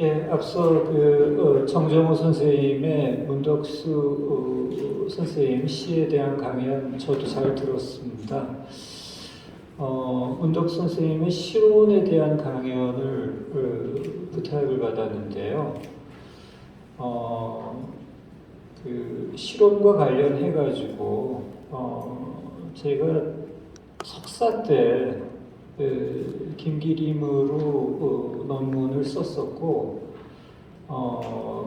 예, 앞서 정정호 선생님의 문덕수 선생님 시에 대한 강연 저도 잘 들었습니다. 문덕수 선생님의 시론에 대한 강연을 부탁을 받았는데요. 그 시론과 관련해 가지고 제가 석사 때 김기림으로 논문을 썼었고,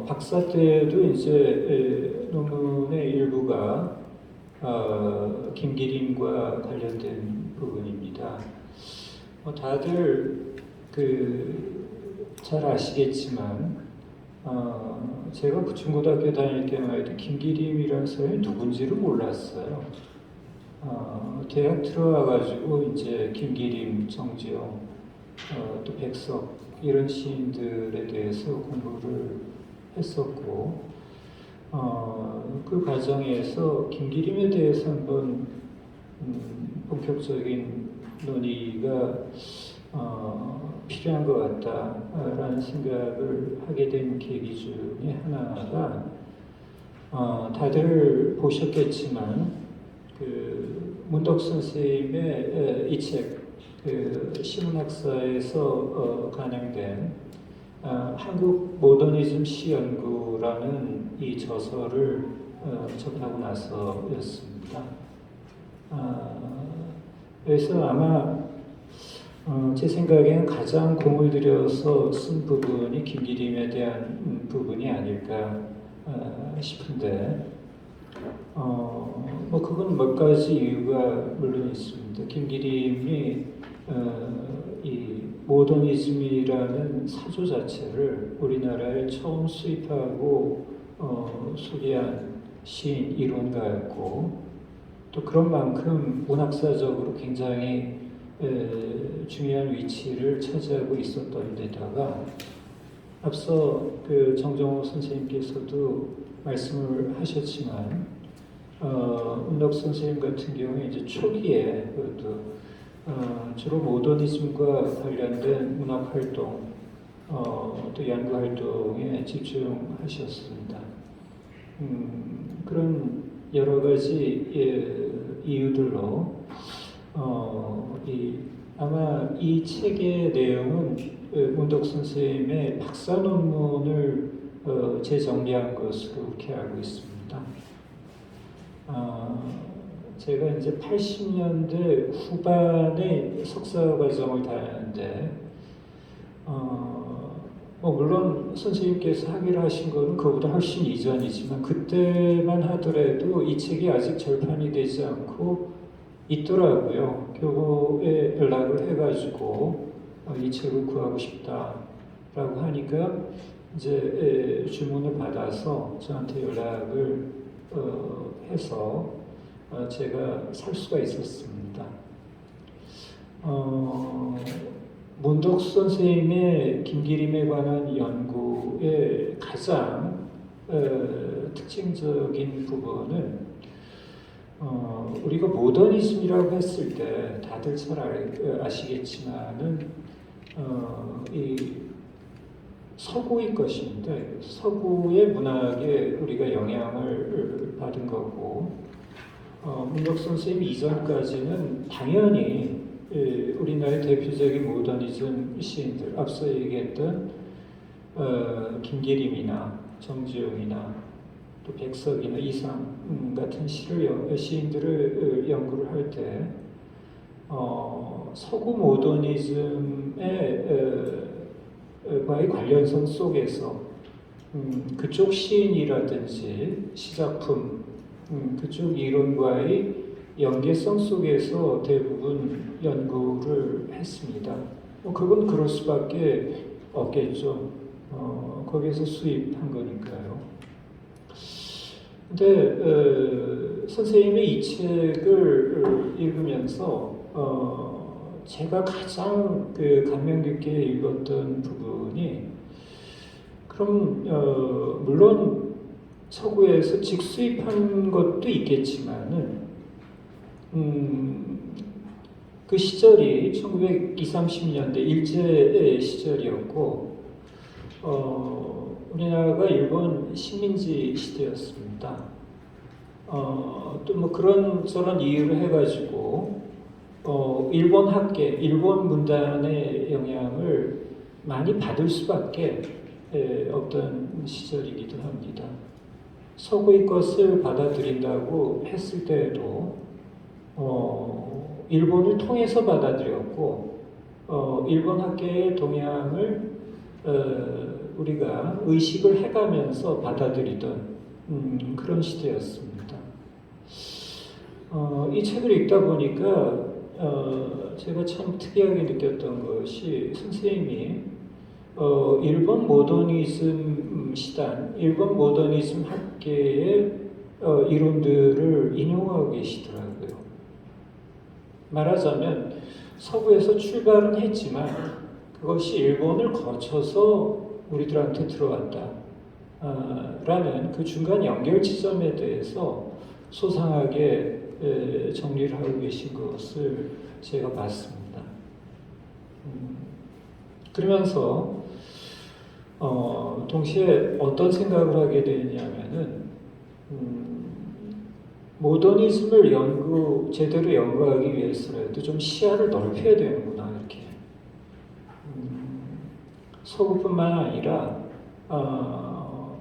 박사 때도 이제 논문의 일부가 김기림과 관련된 부분입니다. 다들 잘 아시겠지만, 제가 부천고등학교 다닐 때만 해도 김기림이라는 사람이 누군지를 몰랐어요. 대학 들어와가지고 이제 김기림, 정지영, 또 백석 이런 시인들에 대해서 공부를 했었고, 그 과정에서 김기림에 대해서 한번 본격적인 논의가 필요한 것 같다라는 생각을 하게 된 계기 중에 하나가, 다들 보셨겠지만 문덕수 선생님의 이 책, 시문학사에서 간행된 한국 모더니즘 시 연구라는 이 저서를 접하고 나서였습니다. 그래서 아마 제 생각에는 가장 공을 들여서 쓴 부분이 김기림에 대한 부분이 아닐까 싶은데, 그건 몇 가지 이유가 물론 있습니다. 김기림이 이 모더니즘이라는 사조 자체를 우리나라에 처음 수입하고 소개한 시인 이론가였고, 또 그런 만큼 문학사적으로 굉장히 중요한 위치를 차지하고 있었던 데다가, 앞서 정정호 선생님께서도 말씀을 하셨지만, 문덕수 선생님 같은 경우에 이제 초기에 주로 모더니즘과 관련된 문학 활동, 또 연구 활동에 집중하셨습니다. 그런 여러 가지 이유들로 아마 이 책의 내용은 문덕수 선생님의 박사 논문을 재정리한 것으로 그렇게 알고 있습니다. 제가 이제 80년대 후반에 석사 과정을 다녔는데, 물론 선생님께서 학위를 하신 거는 그보다 훨씬 이전이지만, 그때만 하더라도 이 책이 아직 절판이 되지 않고 있더라고요. 교보에 연락을 해가지고 이 책을 구하고 싶다라고 하니까 이제 주문을 받아서 저한테 연락을 해서 제가 살 수가 있었습니다. 문덕수 선생님의 김기림에 관한 연구의 가장 특징적인 부분은, 우리가 모더니즘이라고 했을 때 다들 잘 아시겠지만은 이 서구의 것인데, 서구의 문학에 우리가 영향을 받은 거고, 문덕수 선생님 이전까지는 당연히 우리나라의 대표적인 모더니즘 시인들, 앞서 얘기했던 김기림이나 정지용이나 또 백석이나 이상 같은 시인들을 연구를 할 때 서구 모더니즘의 과의 관련성 속에서 그쪽 시인이라든지 시작품, 그쪽 이론과의 연계성 속에서 대부분 연구를 했습니다. 그건 그럴 수밖에 없겠죠. 거기에서 수입한 거니까요. 근데 선생님의 이 책을 읽으면서 제가 가장 감명 깊게 읽었던 부분이, 그럼 물론 서구에서 직수입한 것도 있겠지만은 그 시절이 1920, 30년대 일제 시절이었고, 우리나라가 일본 식민지 시대였습니다. 또 뭐 그런저런 이유를 해가지고 일본 학계, 일본 문단의 영향을 많이 받을 수밖에 없던 시절이기도 합니다. 서구의 것을 받아들인다고 했을 때에도 일본을 통해서 받아들였고 일본 학계의 동향을 우리가 의식을 해가면서 받아들이던 그런 시대였습니다. 이 책을 읽다 보니까 제가 참 특이하게 느꼈던 것이 선생님이 일본 모더니즘 시단, 일본 모더니즘 학계의 이론들을 인용하고 계시더라고요. 말하자면 서구에서 출발은 했지만 그것이 일본을 거쳐서 우리들한테 들어왔다 라는 그 중간 연결 지점에 대해서 소상하게 정리를 하고 계신 것을 제가 봤습니다. 그러면서 동시에 어떤 생각을 하게 되냐면은 모더니즘을 제대로 연구하기 위해서라도 좀 시야를 넓혀야 되는구나 이렇게. 서구뿐만 아니라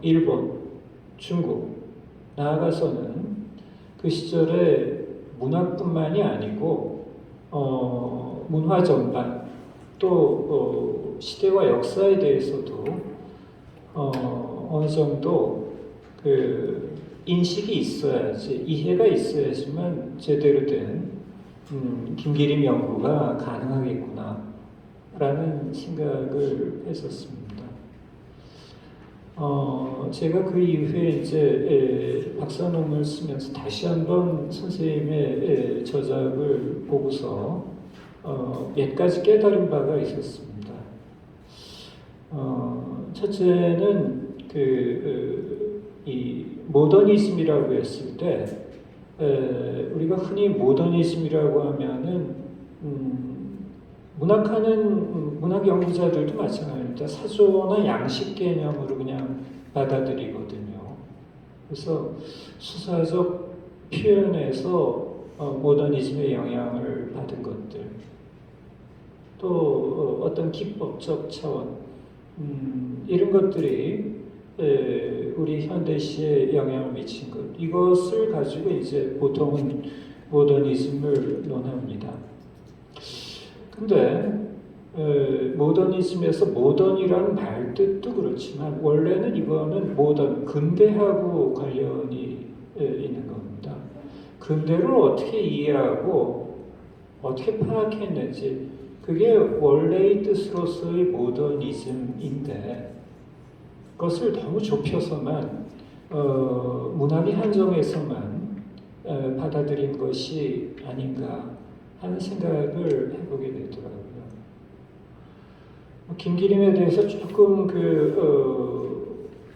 일본, 중국, 나아가서는 그 시절에 문학뿐만이 아니고 문화 전반 또 시대와 역사에 대해서도 어느 정도 그 인식이 있어야지, 이해가 있어야지만 제대로 된 김기림 연구가 가능하겠구나 라는 생각을 했었습니다. 제가 그 이후에 이제 박사논문을 쓰면서 다시 한번 선생님의 저작을 보고서 몇 가지 깨달은 바가 있었습니다. 첫째는 이 모더니즘이라고 했을 때 우리가 흔히 모더니즘이라고 하면은 문학 연구자들도 마찬가지입니다. 사조나 양식 개념으로 그냥 받아들이거든요. 그래서 수사적 표현에서 모더니즘의 영향을 받은 것들, 또 어떤 기법적 차원, 이런 것들이 우리 현대시에 영향을 미친 것, 이것을 가지고 이제 보통은 모더니즘을 논합니다. 근데 모더니즘에서 모던이라는 말 뜻도 그렇지만 원래는 이거는 모던, 근대하고 관련이 있는 겁니다. 근대를 어떻게 이해하고 어떻게 파악했는지 그게 원래의 뜻으로서의 모더니즘인데 그것을 너무 좁혀서만 문학의 한정에서만 받아들인 것이 아닌가 하는 생각을 해보게 되더라고요. 김기림에 대해서 조금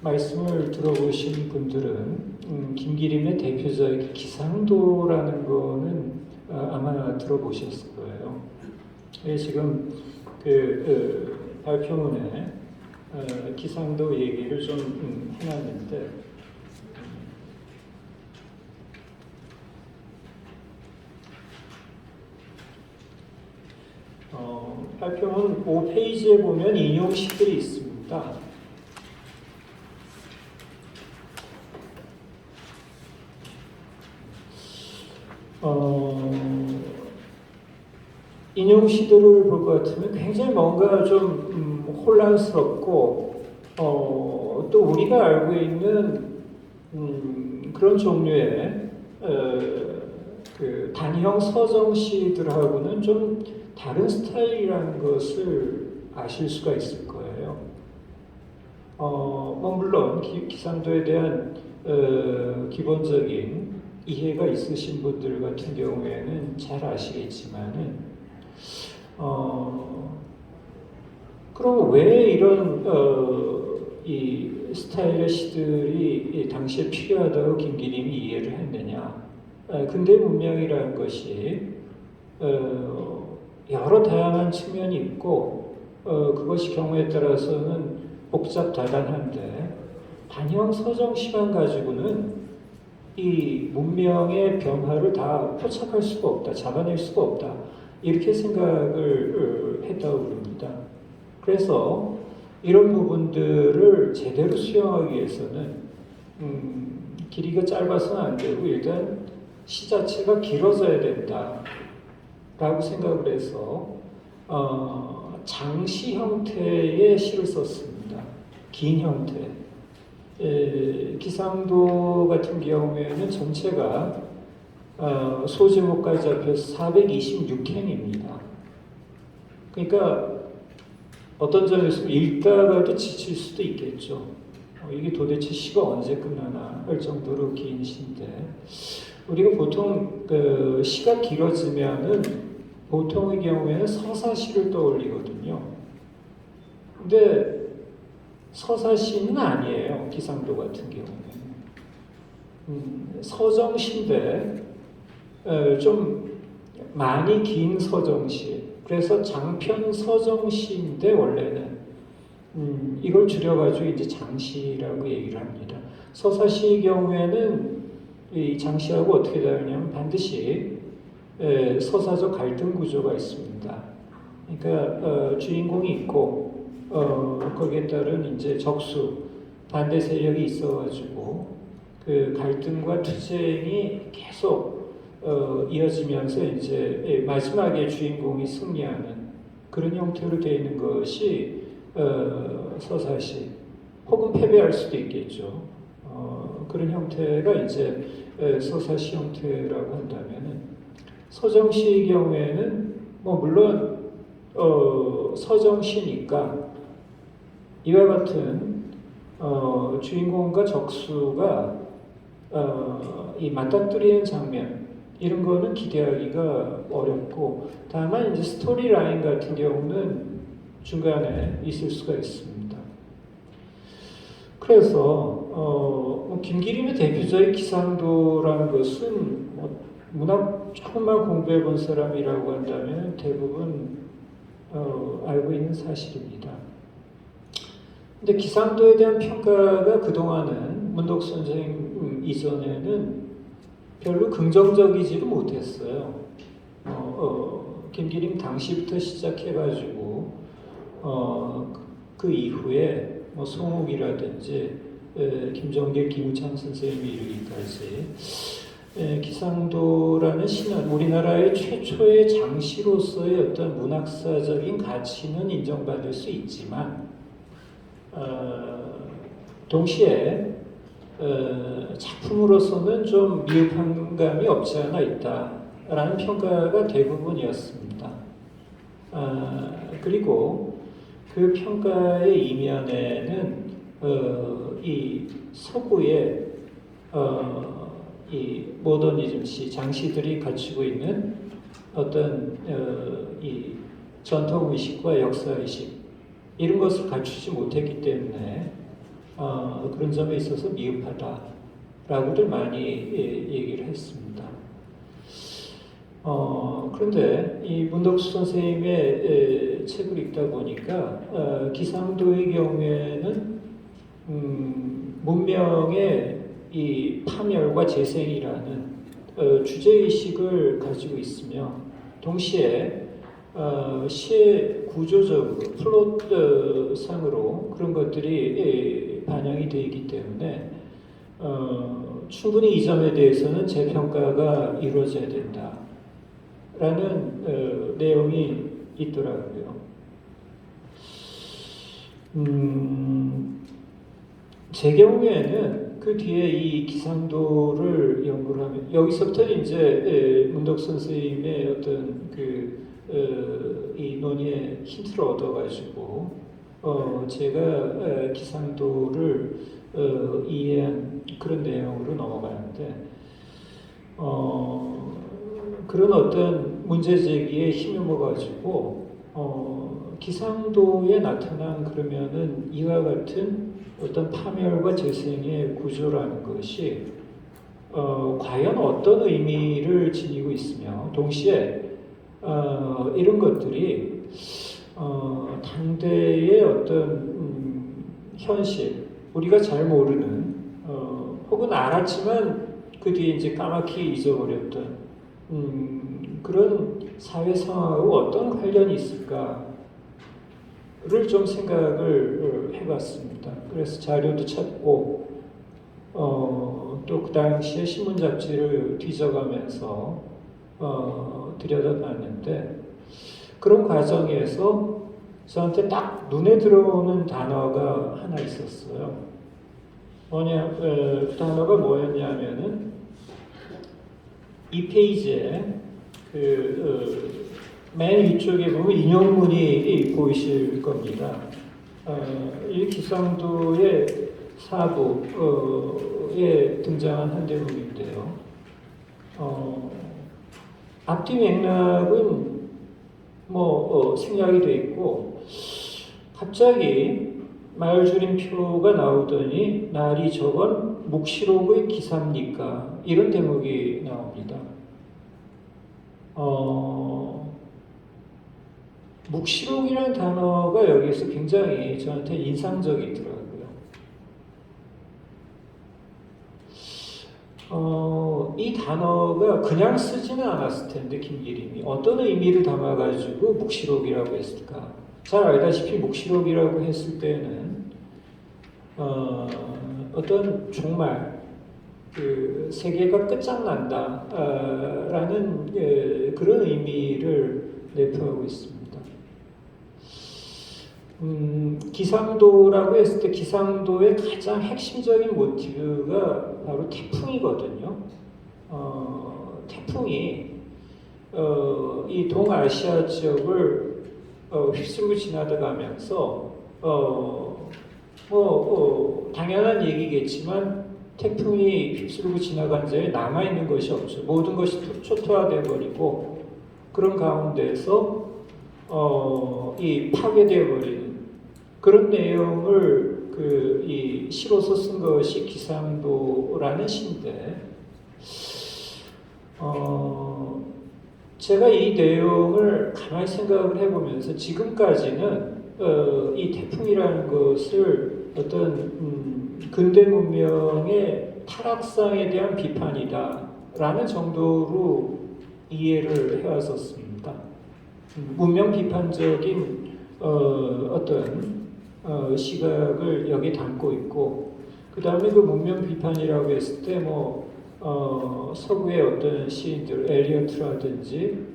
말씀을 들어보신 분들은 김기림의 대표작이 기상도라는 거는 아마 들어보셨을 거예요. 지금 발표문에 기상도 얘기를 좀 해놨는데 발표문 5페이지에 보면 인용식들이 있습니다. 인용시들을 볼 것 같으면 굉장히 뭔가 좀 혼란스럽고 또 우리가 알고 있는 그런 종류의 그 단형 서정시들하고는 좀 다른 스타일이라는 것을 아실 수가 있을 거예요. 물론 기상도에 대한 기본적인 이해가 있으신 분들 같은 경우에는 잘 아시겠지만은 그럼 왜 이런 이 스타일의 시들이 당시에 필요하다고 김기림이 이해를 했느냐? 근대 문명이라는 것이 여러 다양한 측면이 있고 그것이 경우에 따라서는 복잡다단한데 단형 서정시만 가지고는 이 문명의 변화를 다 포착할 수가 없다, 잡아낼 수가 없다, 이렇게 생각을 했다고 그럽니다. 그래서 이런 부분들을 제대로 수용하기 위해서는 길이가 짧아서는 안 되고 일단 시 자체가 길어져야 된다라고 생각을 해서 장시 형태의 시를 썼습니다. 긴 형태. 기상도 같은 경우에는 전체가 소제목까지 합해서 426행입니다. 그러니까 어떤 점에서 읽다가도 지칠 수도 있겠죠. 이게 도대체 시가 언제 끝나나 할 정도로 긴 시인데, 우리가 보통 시가 길어지면은 보통의 경우에는 서사시를 떠올리거든요. 근데 서사시는 아니에요. 기상도 같은 경우는 서정시인데 좀 많이 긴 서정시. 그래서 장편 서정시인데 원래는 이걸 줄여가지고 이제 장시라고 얘기를 합니다. 서사시의 경우에는 이 장시하고 어떻게 다르냐면 반드시 서사적 갈등 구조가 있습니다. 그러니까 주인공이 있고 거기에 따른 이제 적수 반대 세력이 있어가지고 그 갈등과 투쟁이 계속 이어지면서 이제 마지막에 주인공이 승리하는 그런 형태로 되어 있는 것이 서사시, 혹은 패배할 수도 있겠죠. 그런 형태가 이제 서사시 형태라고 한다면은, 서정시의 경우에는 뭐 물론 서정시니까 이와 같은 주인공과 적수가 이 맞닥뜨리는 장면, 이런 거는 기대하기가 어렵고, 다만 이제 스토리 라인 같은 경우는 중간에 있을 수가 있습니다. 그래서 김기림의 대표적인 기상도라는 것은 문학 조금만 공부해 본 사람이라고 한다면 대부분 알고 있는 사실입니다. 근데 기상도에 대한 평가가 그동안은 문덕 선생 이전에는 별로 긍정적이지도 못했어요. 김기림 당시부터 시작해가지고 그 이후에 뭐 송욱이라든지 김정길, 김우창 선생님이 이르기까지 기상도라는 시는 우리나라의 최초의 장시로서의 어떤 문학사적인 가치는 인정받을 수 있지만 동시에 작품으로서는 좀 미흡한 감이 없지 않아 있다라는 평가가 대부분이었습니다. 그리고 그 평가의 이면에는 이 서구의 이 모더니즘 시, 장시들이 갖추고 있는 어떤 이 전통 의식과 역사 의식, 이런 것을 갖추지 못했기 때문에 그런 점에 있어서 미흡하다라고들 많이 얘기를 했습니다. 그런데 이 문덕수 선생님의 책을 읽다 보니까 기상도의 경우에는 문명의 이 파멸과 재생이라는 주제의식을 가지고 있으며, 동시에 시의 구조적으로 플롯상으로 그런 것들이 반영이 되어 있기 때문에 충분히 이 점에 대해서는 재평가가 이루어져야 된다라는 내용이 있더라고요. 제 경우에는 그 뒤에 이 기상도를 연구를 하면, 여기서부터 이제 문덕 선생님의 어떤 이 논의의 힌트를 얻어가지고 제가 기상도를 이해한 그런 내용으로 넘어가는데, 그런 어떤 문제 제기에 힘입어가지고 기상도에 나타난 그러면은 이와 같은 어떤 파멸과 재생의 구조라는 것이 과연 어떤 의미를 지니고 있으며, 동시에 이런 것들이 당대의 어떤 현실, 우리가 잘 모르는 혹은 알았지만 그 뒤에 이제 까맣게 잊어버렸던 그런 사회 상황하고 어떤 관련이 있을까를 좀 생각을 해봤습니다. 그래서 자료도 찾고 또 그 당시에 신문 잡지를 뒤져가면서 들여다봤는데 그런 과정에서 저한테 딱 눈에 들어오는 단어가 하나 있었어요. 그 단어가 뭐였냐면은 이 페이지에 맨 위쪽에 보면 인용문이 보이실 겁니다. 이 기상도의 사부에 등장한 한 대목인데요. 앞뒤 맥락은 생략이 돼 있고 갑자기 말줄임표가 나오더니 날이 저건 묵시록의 기사입니까? 이런 대목이 나옵니다. 묵시록이라는 단어가 여기서 굉장히 저한테 인상적이더라고요. 이 단어가 그냥 쓰지는 않았을 텐데 김기림이 어떤 의미를 담아가지고 묵시록이라고 했을까? 잘 알다시피 묵시록이라고 했을 때는 어떤 종말, 그 세계가 끝장난다라는 그런 의미를 내포하고 있습니다. 기상도라고 했을 때 기상도의 가장 핵심적인 모티브가 바로 태풍이거든요. 태풍이 이 동아시아 지역을 휩쓸고 지나가면서 당연한 얘기겠지만 태풍이 휩쓸고 지나간 자에 남아있는 것이 없죠. 모든 것이 초토화되어 버리고 그런 가운데서 이 파괴되어 버리는 그런 내용을 이 시로서 쓴 것이 기상도라는 시인데 제가 이 내용을 가만히 생각을 해보면서 지금까지는 이 태풍이라는 것을 어떤 근대 문명의 타락상에 대한 비판이다라는 정도로 이해를 해왔었습니다. 문명 비판적인 어떤 시각을 여기 담고 있고 그 다음에 그 문명 비판이라고 했을 때 서구의 어떤 시인들 엘리어트라든지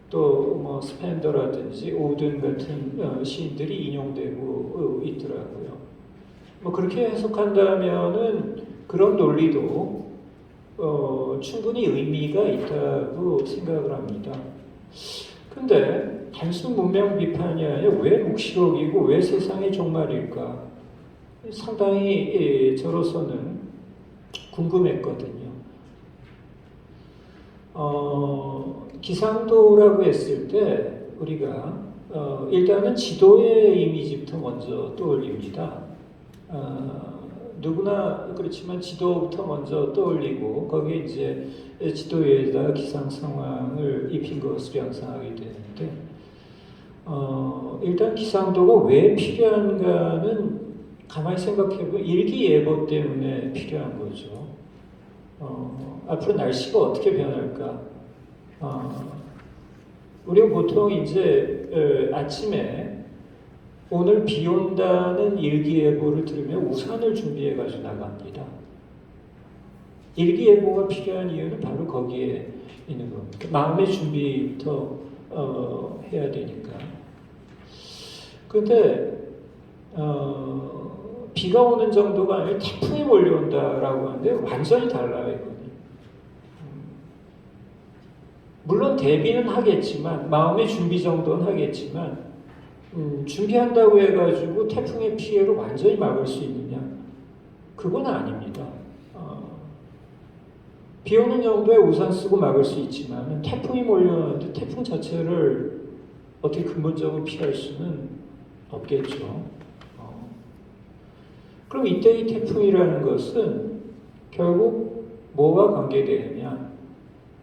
또 스펜더라든지 오든 같은 시인들이 인용되고 있더라고요. 그렇게 해석한다면은 그런 논리도 충분히 의미가 있다고 생각을 합니다. 근데 단순 문명 비판이 아니라 왜 묵시록이고 왜 세상의 종말일까? 상당히 저로서는 궁금했거든요. 기상도라고 했을 때 우리가 일단은 지도의 이미지부터 먼저 떠올립니다. 누구나 그렇지만 지도부터 먼저 떠올리고 거기에 이제 지도 위에다 기상 상황을 입힌 것으로 양상하게 되는데 일단 기상도가 왜 필요한가는 가만히 생각해보면 일기예보 때문에 필요한 거죠. 앞으로 날씨가 어떻게 변할까? 우리가 보통 이제 아침에 오늘 비 온다는 일기예보를 들으면 우산을 준비해가지고 나갑니다. 일기예보가 필요한 이유는 바로 거기에 있는 겁니다. 마음의 준비부터 해야 되니까. 근데 비가 오는 정도가 아니라 태풍이 몰려온다라고 하는데 완전히 달라요, 이거는. 물론 대비는 하겠지만 마음의 준비 정도는 하겠지만 준비한다고 해가지고 태풍의 피해를 완전히 막을 수 있느냐? 그건 아닙니다. 비 오는 정도에 우산 쓰고 막을 수 있지만 태풍이 몰려오는데 태풍 자체를 어떻게 근본적으로 피할 수는 없겠죠. 그럼 이때 이 태풍이라는 것은 결국 뭐와 관계되느냐?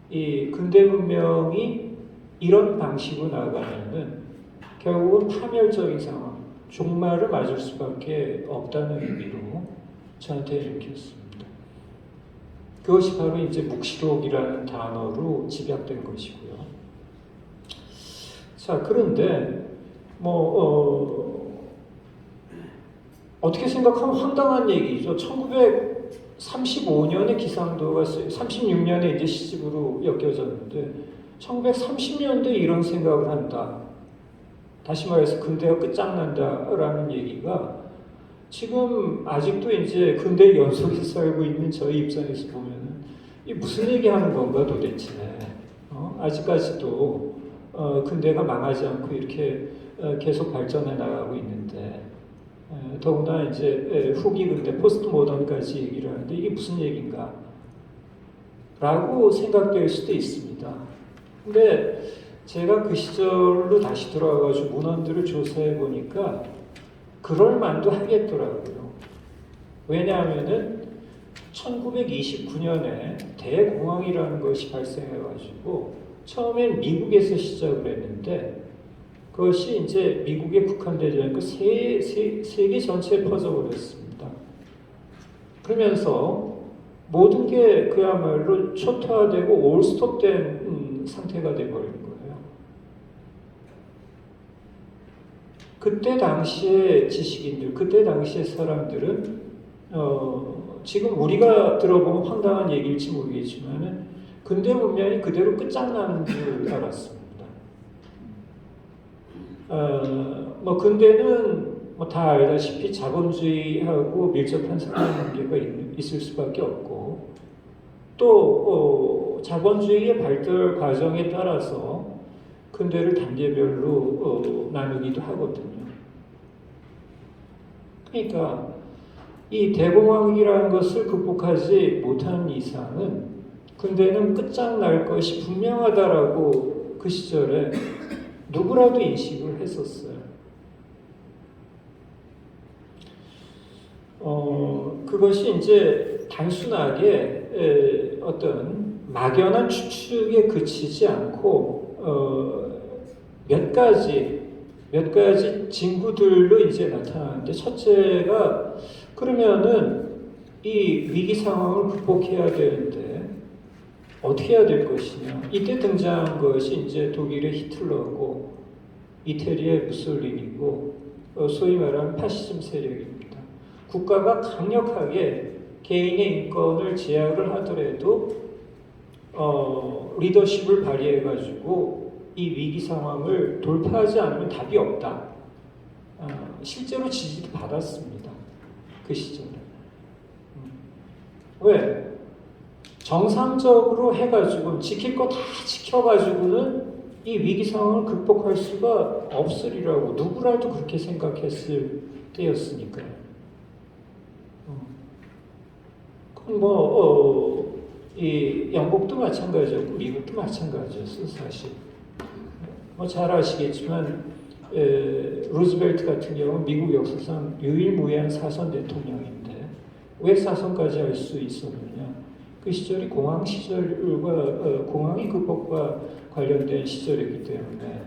이 근대 문명이 이런 방식으로 나아가면은 결국은 파멸적인 상황, 종말을 맞을 수밖에 없다는 의미로 저한테 읽혔습니다. 그것이 바로 이제 묵시록이라는 단어로 집약된 것이고요. 자, 그런데 어떻게 생각하면 황당한 얘기죠. 1935년에 기상도가 36년에 이제 시집으로 엮여졌는데 1930년대에 이런 생각을 한다. 다시 말해서 근대가 끝장난다라는 얘기가 지금 아직도 이제 근대 연속에서 살고 있는 저희 입장에서 보면은 이 무슨 얘기하는 건가 도대체. 아직까지도 근대가 망하지 않고 이렇게 계속 발전해 나가고 있는데 더구나 이제 후기 근대 포스트 모던까지 얘기를 하는데 이게 무슨 얘기인가? 라고 생각될 수도 있습니다. 근데 제가 그 시절로 다시 돌아가가지고 문헌들을 조사해 보니까 그럴 만도 하겠더라고요. 왜냐하면은 1929년에 대공황이라는 것이 발생해가지고 처음엔 미국에서 시작을 했는데 그것이 이제 미국에 국한되지 않고 세계 전체에 퍼져버렸습니다. 그러면서 모든 게 그야말로 초토화되고 올스톱된 상태가 돼버린 거예요. 그때 당시의 지식인들, 그때 당시의 사람들은 지금 우리가 들어보면 황당한 얘기일지 모르겠지만은 근대 문명이 그대로 끝장나는 줄 알았습니다. 근대는 다 알다시피 자본주의하고 밀접한 상관관계가 있을 수밖에 없고 또 자본주의의 발달 과정에 따라서 근대를 단계별로 나누기도 하거든요. 그러니까 이 대공황이라는 것을 극복하지 못한 이상은 근대는 끝장날 것이 분명하다라고 그 시절에 누구라도 인식을 했었어요. 그것이 이제 단순하게 어떤 막연한 추측에 그치지 않고 몇 가지 징후들로 이제 나타나는데 첫째가 그러면은 이 위기 상황을 극복해야 되는데 어떻게 해야 될 것이냐. 이때 등장한 것이 이제 독일의 히틀러고 이태리의 무솔리니고 소위 말하는 파시즘 세력입니다. 국가가 강력하게 개인의 인권을 제약을 하더라도 리더십을 발휘해가지고 이 위기 상황을 돌파하지 않으면 답이 없다. 실제로 지지도 받았습니다. 그 시절에. 왜? 정상적으로 해가지고 지킬 거 다 지켜가지고는 이 위기 상황을 극복할 수가 없으리라고 누구라도 그렇게 생각했을 때였으니까요. 그럼 이 영국도 마찬가지였고 미국도 마찬가지였어요, 사실. 잘 아시겠지만 루즈벨트 같은 경우는 미국 역사상 유일무이한 사선 대통령인데 왜 사선까지 할 수 있었느냐? 그 시절이 공황 시절과 공황의 극복과 관련된 시절이기 때문에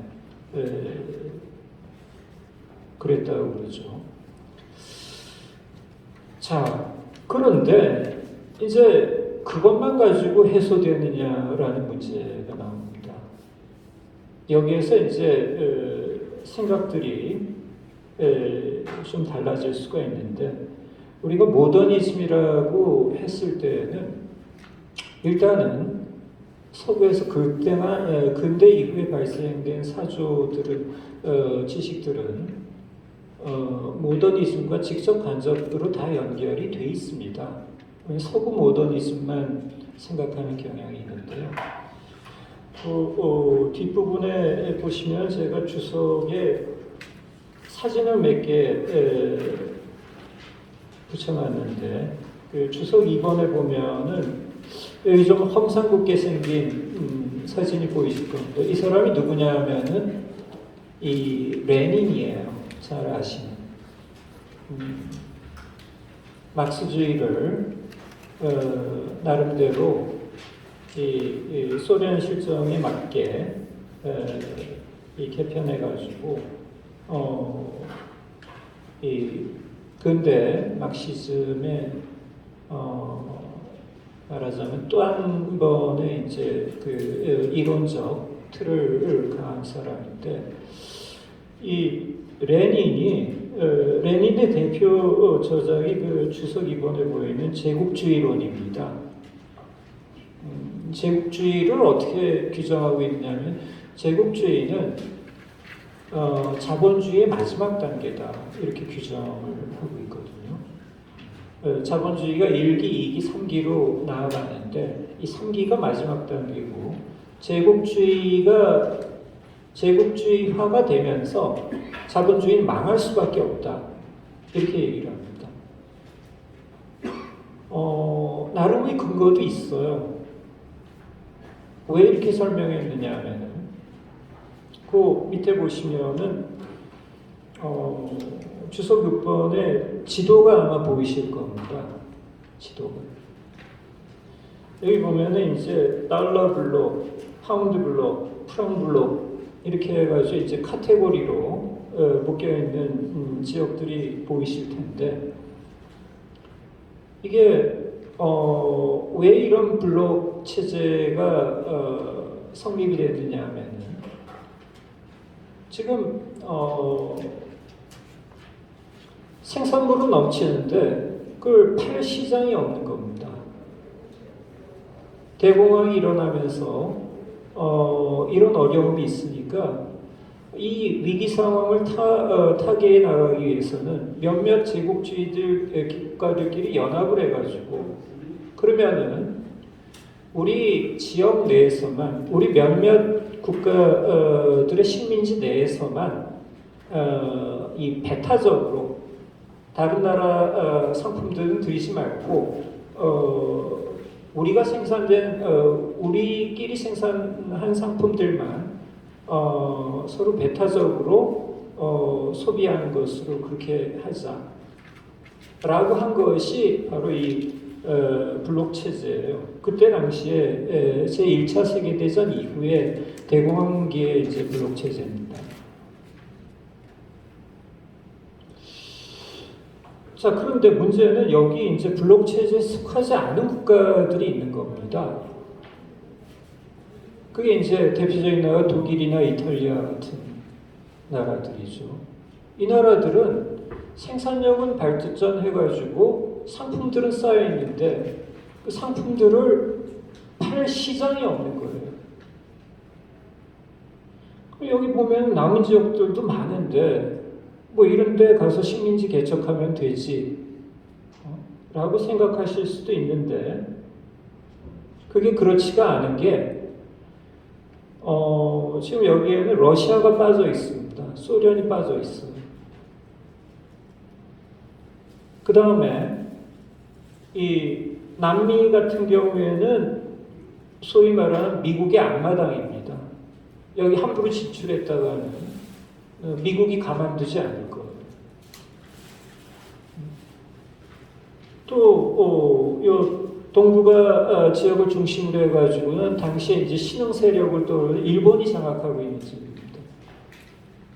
그랬다고 그러죠. 자, 그런데 이제 그것만 가지고 해소되느냐라는 문제가 나옵니다. 여기에서 이제 생각들이 좀 달라질 수가 있는데 우리가 모더니즘이라고 했을 때는 일단은 서구에서 그때나 근대 이후에 발생된 사조들은 지식들은 모더니즘과 직접 간접으로 다 연결이 돼 있습니다. 서구 모더니즘만 생각하는 경향이 있는데요. 뒷부분에 보시면 제가 주석에 사진을 몇 개 붙여놨는데 그 주석 2번에 보면은 여기 좀 험상궂게 생긴 사진이 보이실 겁니다. 이 사람이 누구냐 하면은 이 레닌이에요. 잘 아시는. 막스주의를 나름대로 이 소련 실정에 맞게 이 개편해가지고 이 근대 막시즘의 말하자면 또 한 번의 이제 그 이론적 틀을 강한 사람인데 이 레닌의 대표 저작이 그 주석 2번에 보이는 제국주의론입니다. 제국주의를 어떻게 규정하고 있냐면 제국주의는 자본주의의 마지막 단계다 이렇게 규정을 하고 있거든요. 자본주의가 1기, 2기, 3기로 나아가는데 이 3기가 마지막 단계고 제국주의화가 되면서 자본주의는 망할 수밖에 없다 이렇게 얘기를 합니다. 나름의 근거도 있어요. 왜 이렇게 설명했느냐 하면은 그 밑에 보시면은 주석 6번에 지도가 아마 보이실 겁니다. 지도가. 여기 보면은 이제 달러 블록, 파운드 블록, 프랑 블록 이렇게 해가지고 이제 카테고리로 묶여 있는 지역들이 보이실 텐데 이게 왜 이런 블록 체제가 성립이 되느냐 하면은 지금 생산물은 넘치는데 그걸 팔 시장이 없는 겁니다. 대공황이 일어나면서 이런 어려움이 있으니까 이 위기 상황을 타개해 나가기 위해서는 몇몇 제국주의들 국가들끼리 연합을 해가지고 그러면은 우리 지역 내에서만 우리 몇몇 국가들의 식민지 내에서만 이 배타적으로 다른 나라 상품들은 들이지 말고 우리가 생산된 우리끼리 생산한 상품들만 서로 배타적으로 소비하는 것으로 그렇게 하자라고 한 것이 바로 이 블록 체제예요. 그때 당시에 제 1차 세계대전 이후에 대공황기의 이제 블록 체제입니다. 자, 그런데 문제는 여기 이제 블록 체제에 속하지 않은 국가들이 있는 겁니다. 그게 이제 대표적인 나라가 독일이나 이탈리아 같은 나라들이죠. 이 나라들은 생산력은 발전해가지고 상품들은 쌓여 있는데 그 상품들을 팔 시장이 없는 거예요. 여기 보면 남은 지역들도 많은데 뭐 이런 데 가서 식민지 개척하면 되지 라고 생각하실 수도 있는데 그게 그렇지가 않은 게 지금 여기에는 러시아가 빠져 있습니다. 소련이 빠져 있어요. 그 다음에 이 남미 같은 경우에는 소위 말하는 미국의 앞마당입니다. 여기 함부로 진출했다가는 미국이 가만두지 않을 거예요. 또 요 동북아 지역을 중심으로 해가지고는 당시에 이제 신흥 세력을 또 일본이 장악하고 있는 지역입니다.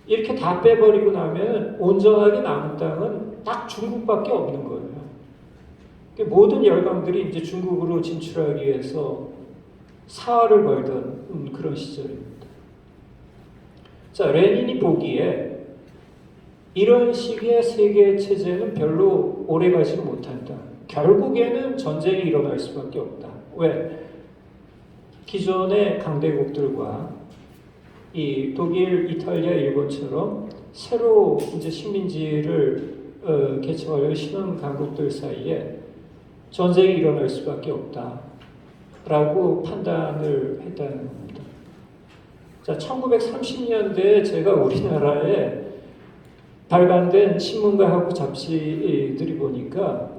이렇게 다 빼버리고 나면 온전하게 남은 땅은 딱 중국밖에 없는 거예요. 모든 열강들이 이제 중국으로 진출하기 위해서 사활을 걸던 그런 시절입니다. 자, 레닌이 보기에 이런 식의 세계 체제는 별로 오래가지 못한다. 결국에는 전쟁이 일어날 수밖에 없다. 왜? 기존의 강대국들과 이 독일, 이탈리아, 일본처럼 새로 이제 식민지를 개척하려는 신흥 강국들 사이에 전쟁이 일어날 수밖에 없다라고 판단을 했다는 겁니다. 자, 1930년대에 제가 우리나라에 발간된 신문과하고 잡지들이 보니까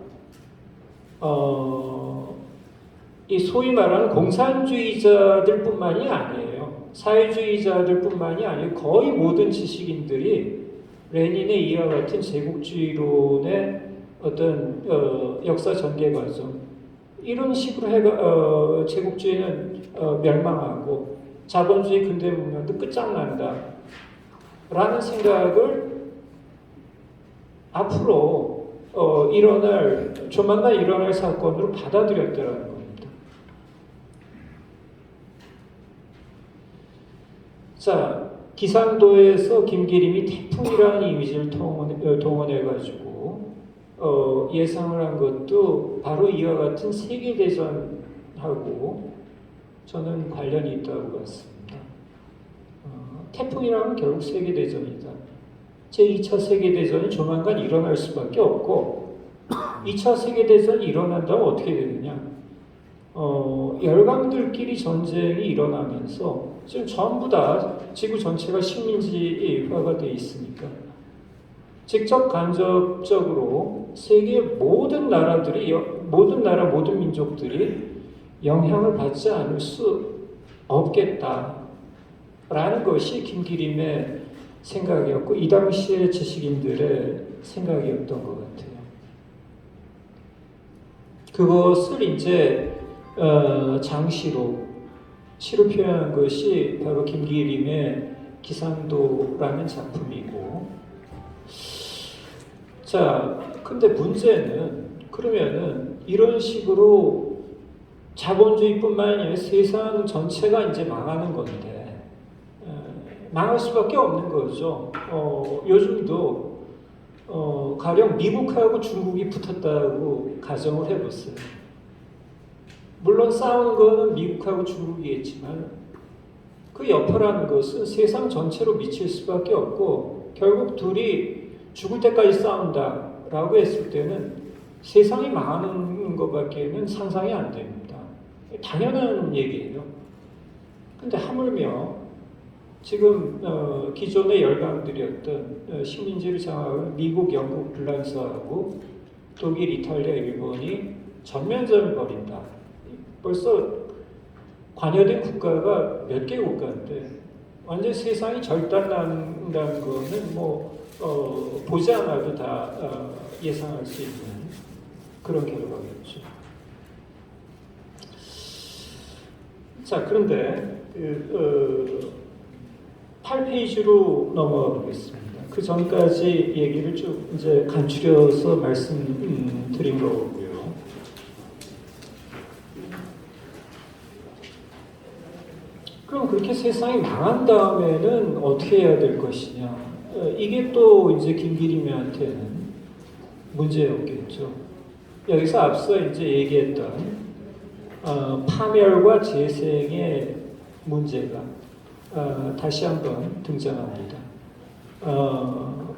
이 소위 말하는 공산주의자들뿐만이 아니에요. 사회주의자들뿐만이 아니고 거의 모든 지식인들이 레닌의 이와 같은 제국주의론의 어떤 역사 전개 과정 이런 식으로 제국주의는 멸망하고 자본주의 근대 문명도 끝장난다 라는 생각을 앞으로 조만간 일어날 사건으로 받아들였다는 겁니다. 자, 기상도에서 김기림이 태풍이라는 이미지를 동원해가지고 예상을 한 것도 바로 이와 같은 세계대전하고 저는 관련이 있다고 봤습니다. 태풍이라면 결국 세계대전이다. 제2차 세계대전이 조만간 일어날 수밖에 없고 2차 세계대전이 일어난다면 어떻게 되느냐? 열강들끼리 전쟁이 일어나면서 지금 전부 다 지구 전체가 식민지화가 돼 있으니까 직접 간접적으로 세계 모든 나라들이 모든 나라 모든 민족들이 영향을 받지 않을 수 없겠다라는 것이 김기림의 생각이었고 이 당시의 지식인들의 생각이었던 것 같아요. 그것을 이제 시로 표현한 것이 바로 김기림의 기상도라는 작품이고, 자, 근데 문제는 그러면은 이런 식으로 자본주의뿐만 아니라 세상 전체가 이제 망하는 건데 망할 수밖에 없는 거죠. 요즘도 가령 미국하고 중국이 붙었다고 가정을 해보세요. 물론 싸우는 거는 미국하고 중국이겠지만 그 여파라는 것은 세상 전체로 미칠 수밖에 없고 결국 둘이 죽을 때까지 싸운다라고 했을 때는 세상이 망하는 것밖에는 상상이 안 됩니다. 당연한 얘기예요. 근데 하물며 지금 기존의 열강들이었던 식민지를 장악한 미국, 영국, 프랑스하고 독일, 이탈리아, 일본이 전면전을 벌인다. 벌써 관여된 국가가 몇 개 국가인데 완전 세상이 절단난다는 거는 보지 않아도 다 예상할 수 있는 그런 결과겠죠. 자, 그런데 8페이지로 넘어가 보겠습니다. 그 전까지 얘기를 쭉 이제 간추려서 말씀드린 거고요. 그럼 그렇게 세상이 망한 다음에는 어떻게 해야 될 것이냐? 이게 또 이제 김기림한테는 문제였겠죠. 여기서 앞서 이제 얘기했던 파멸과 재생의 문제가 다시 한번 등장합니다.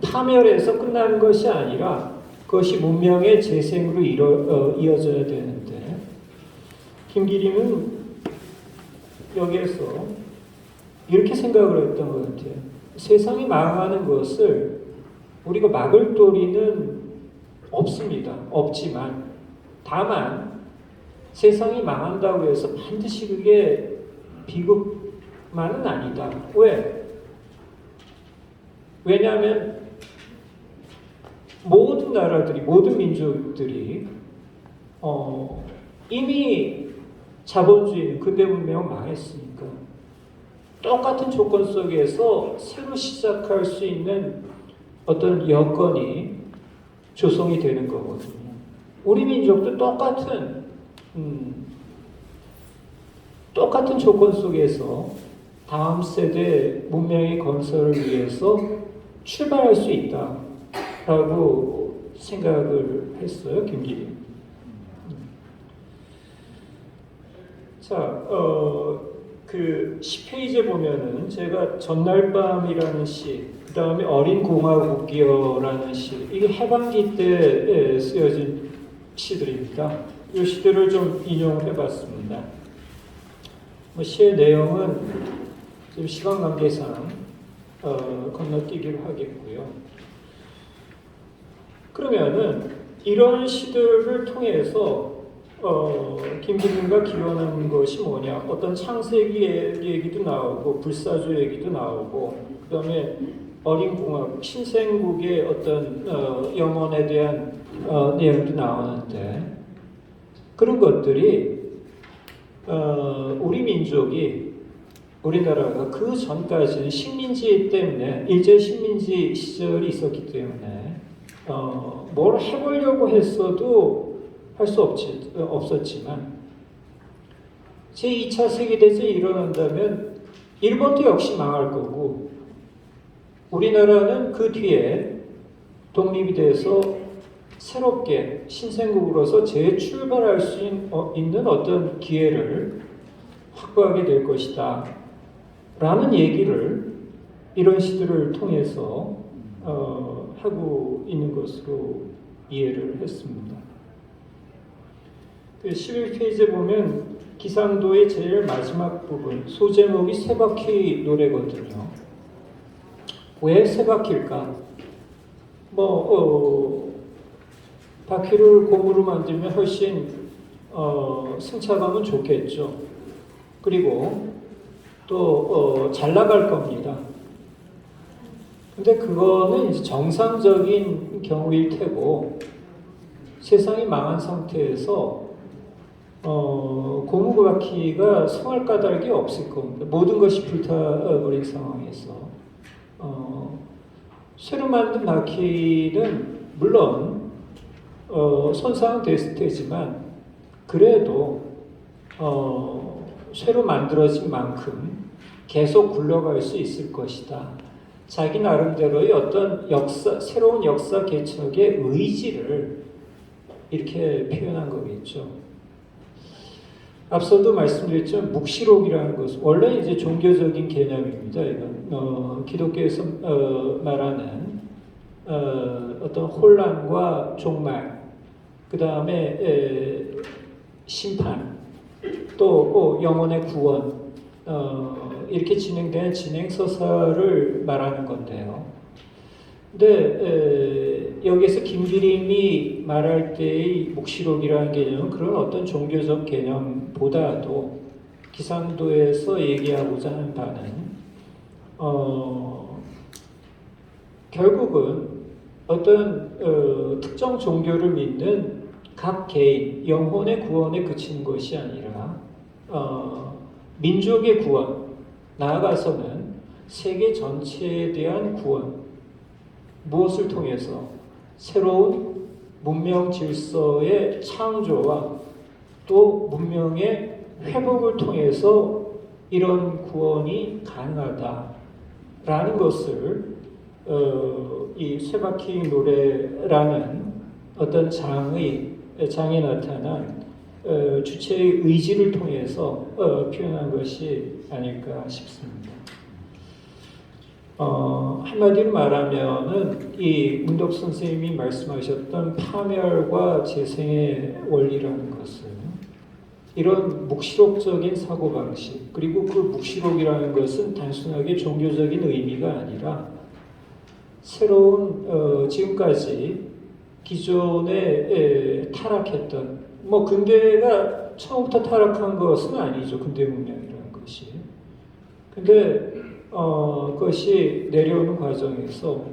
파멸에서 끝나는 것이 아니라 그것이 문명의 재생으로 이어져야 되는데 김기림은 여기에서 이렇게 생각을 했던 것 같아요. 세상이 망하는 것을 우리가 막을 도리는 없습니다. 없지만 다만 세상이 망한다고 해서 반드시 그게 비극만은 아니다. 왜? 왜냐하면 모든 나라들이 모든 민족들이 이미 자본주의는 근대 문명은 망했으니까 똑같은 조건 속에서 새로 시작할 수 있는 어떤 여건이 조성이 되는 거거든요. 우리 민족도 똑같은 조건 속에서 다음 세대 문명의 건설을 위해서 출발할 수 있다라고 생각을 했어요, 김기림. 자, 그 10페이지에 보면은 제가 전날밤이라는 시, 그 다음에 어린 공화국이여라는 시, 이게 해방기 때 쓰여진 시들입니다. 이 시들을 좀 인용을 해봤습니다. 시의 내용은 지금 시간 관계상 건너뛰기로 하겠고요. 그러면은 이런 시들을 통해서 김기림과 기원한 것이 뭐냐? 어떤 창세기 얘기도 나오고 불사조 얘기도 나오고 그 다음에 어린 공화국, 신생국의 어떤 영혼에 대한 내용도 나오는데 그런 것들이 우리 민족이 우리나라가 그 전까지는 식민지 때문에 일제 식민지 시절이 있었기 때문에 뭘 해보려고 했어도 할 수 없었지만 제2차 세계대전이 일어난다면 일본도 역시 망할 거고 우리나라는 그 뒤에 독립이 돼서 새롭게 신생국으로서 재출발할 수 있는 어떤 기회를 확보하게 될 것이다 라는 얘기를 이런 시들을 통해서 하고 있는 것으로 이해를 했습니다. 그 11페이지에 보면 기상도의 제일 마지막 부분 소제목이 세바퀴 노래거든요. 왜 세바퀴일까? 바퀴를 고무로 만들면 훨씬 승차감은 좋겠죠. 그리고 또 잘 나갈 겁니다. 근데 그거는 이제 정상적인 경우일 테고 세상이 망한 상태에서 고무 바퀴가 성할 까닭이 없을 겁니다. 모든 것이 불타버린 상황에서 새로 만든 바퀴는 물론 손상은 됐을 테지만 그래도 새로 만들어진 만큼 계속 굴러갈 수 있을 것이다. 자기 나름대로의 어떤 새로운 역사 개척의 의지를 이렇게 표현한 거겠죠. 앞서도 말씀드렸지만 묵시록이라는 것은 원래 이제 종교적인 개념입니다. 이건 기독교에서 말하는 어떤 혼란과 종말, 그 다음에 심판, 또 영혼의 구원, 이렇게 진행된 진행서사를 말하는 건데요. 근데 여기에서 김기림이 말할 때의 묵시록이라는 개념은 그런 어떤 종교적 개념보다도 기상도에서 얘기하고자 하는 바는 결국은 어떤 특정 종교를 믿는 각 개인 영혼의 구원에 그치는 것이 아니라 민족의 구원, 나아가서는 세계 전체에 대한 구원, 무엇을 통해서? 새로운 문명 질서의 창조와 또 문명의 회복을 통해서 이런 구원이 가능하다라는 것을 이 쇠바퀴 노래라는 어떤 장에 나타난 주체의 의지를 통해서 표현한 것이 아닐까 싶습니다. 한마디로 말하면은 이 문덕 선생님이 말씀하셨던 파멸과 재생의 원리라는 것은 이런 묵시록적인 사고방식, 그리고 그 묵시록이라는 것은 단순하게 종교적인 의미가 아니라 새로운 지금까지 기존에 타락했던 근대가 처음부터 타락한 것은 아니죠. 근대 문명이라는 것이. 근데 그것이 내려오는 과정에서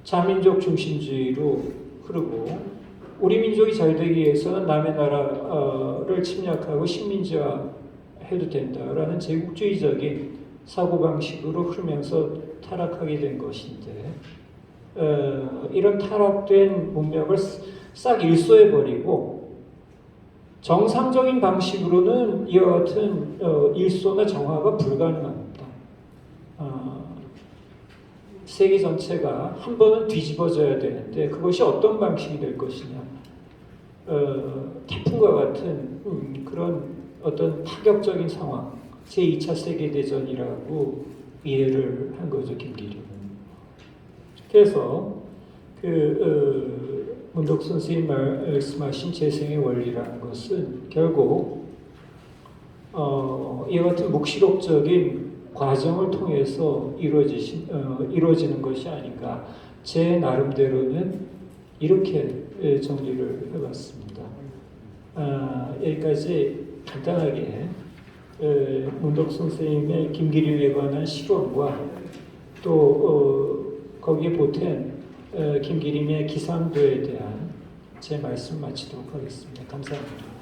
자민족 중심주의로 흐르고 우리 민족이 잘 되기 위해서는 남의 나라를 침략하고 식민지화 해도 된다라는 제국주의적인 사고방식으로 흐르면서 타락하게 된 것인데 이런 타락된 문명을 싹 일소해버리고 정상적인 방식으로는 이와 같은 일소나 정화가 불가능합니다. 세계 전체가 한 번은 뒤집어져야 되는데 그것이 어떤 방식이 될 것이냐. 태풍과 같은 그런 어떤 파격적인 상황, 제2차 세계대전이라고 이해를 한 거죠, 김기림은. 그래서 문덕 선생님 말씀하신 재생의 원리라는 것은 결국 이와 같은 묵시록적인 과정을 통해서 이루어지는 것이 아닌가. 제 나름대로는 이렇게 정리를 해봤습니다. 여기까지 간단하게 문덕 선생님의 김기림에 관한 실론과 또 거기에 보탠 김기림의 기상도에 대한 제 말씀 마치도록 하겠습니다. 감사합니다.